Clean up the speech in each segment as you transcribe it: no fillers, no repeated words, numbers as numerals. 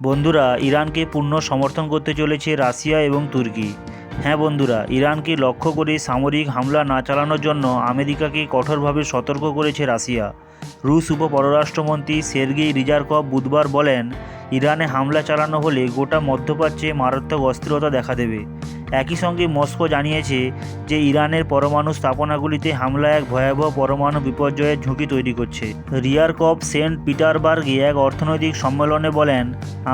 বন্ধুরা, ইরানকে পূর্ণ সমর্থন করতে চলেছে রাশিয়া এবং তুর্কি। হ্যাঁ বন্ধুরা, ইরানকে লক্ষ্য করে সামরিক হামলা না চালানোর জন্য আমেরিকাকে কঠোরভাবে সতর্ক করেছে রাশিয়া। রুশ উপপররাষ্ট্রমন্ত্রী সের্গেই রিজারকভ বুধবার বলেন, ইরানে হামলা চালানো হলে গোটা মধ্যপ্রাচ্যে মারাত্মক অস্থিরতা দেখা দেবে। একই সঙ্গে মস্কো জানিয়েছে যে ইরানের পরমাণু স্থাপনাগুলিতে হামলা এক ভয়াবহ পরমাণু বিপর্যয়ের ঝুঁকি তৈরি করছে। রিয়ারকভ সেন্ট পিটারবার্গে এক অর্থনৈতিক সম্মেলনে বলেন,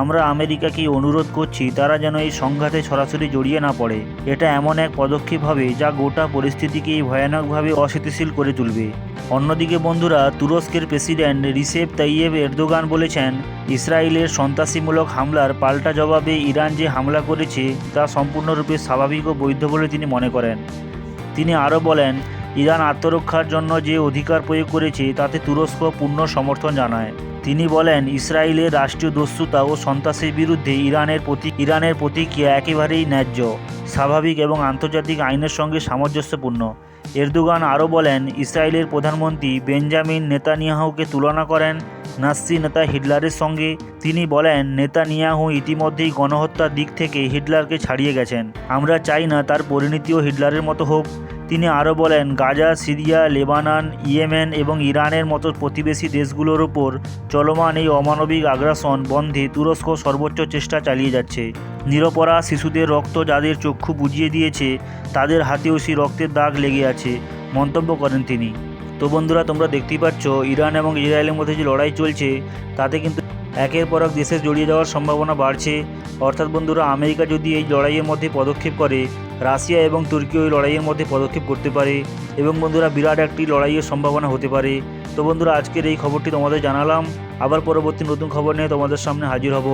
আমরা আমেরিকাকে অনুরোধ করছি তারা যেন এই সংঘাতে সরাসরি জড়িয়ে না পড়ে। এটা এমন এক পদক্ষেপ হবে যা গোটা পরিস্থিতিকেই ভয়ানকভাবে অস্থিতিশীল করে তুলবে। অন্যদিকে বন্ধুরা, তুরস্কের প্রেসিডেন্ট রিসেপ তাইয়েব এরদোগান বলেছেন, ইসরায়েলের সন্ত্রাসীমূলক হামলার পাল্টা জবাবে ইরান যে হামলা করেছে তা সম্পূর্ণরূপে স্বাভাবিক ও বৈধ বলে তিনি মনে করেন। তিনি আরও বলেন, ইরান আত্মরক্ষার জন্য যে অধিকার প্রয়োগ করেছে তাতে তুরস্ক পূর্ণ সমর্থন জানায়। তিনি বলেন, ইসরায়েলের রাষ্ট্রীয় দস্যুতা ও সন্ত্রাসের বিরুদ্ধে ইরানের প্রতিক্রিয়া একেবারেই ন্যায্য, স্বাভাবিক এবং আন্তর্জাতিক আইনের সঙ্গে সামঞ্জস্যপূর্ণ। এরদোগান আরও বলেন, ইসরায়েলের প্রধানমন্ত্রী বেঞ্জামিন নেতানিয়াহুকে তুলনা করেন নাৎসি নেতা হিটলারের সঙ্গে। তিনি বলেন, নেতানিয়াহু ইতিমধ্যেই গণহত্যার দিক থেকে হিটলারকে ছাড়িয়ে গেছেন। আমরা চাই না তার পরিণতিও হিটলারের মতো হোক। তিনি আরও বলেন, গাজা, সিরিয়া, লেবানন, ইয়েমেন এবং ইরানের মতো প্রতিবেশী দেশগুলোর ওপর চলমান এই অমানবিক আগ্রাসন বন্ধে তুরস্ক সর্বোচ্চ চেষ্টা চালিয়ে যাচ্ছে। নিরপরাধ শিশুদের রক্ত যাদের চক্ষু বুজিয়ে দিয়েছে তাদের হাতেও সেই রক্তের দাগ লেগে আছে, মন্তব্য করেন তিনি। তো বন্ধুরা, তোমরা দেখতেই পাচ্ছ ইরান এবং ইসরায়েলের মধ্যে যে লড়াই চলছে তাতে কিন্তু একের পর এক দেশে জড়িয়ে যাওয়ার সম্ভাবনা বাড়ছে। অর্থাৎ বন্ধুরা, আমেরিকা যদি এই লড়াইয়ের মধ্যে পদক্ষেপ করে, রাশিয়া এবং তুর্কি ওই লড়াইয়ের মধ্যে পদক্ষেপ করতে পারে এবং বন্ধুরা বিরাট একটি লড়াইয়ের সম্ভাবনা হতে পারে। তো বন্ধুরা, আজকের এই খবরটি তোমাদের জানালাম। আবার পরবর্তী নতুন খবর নিয়ে তোমাদের সামনে হাজির হব।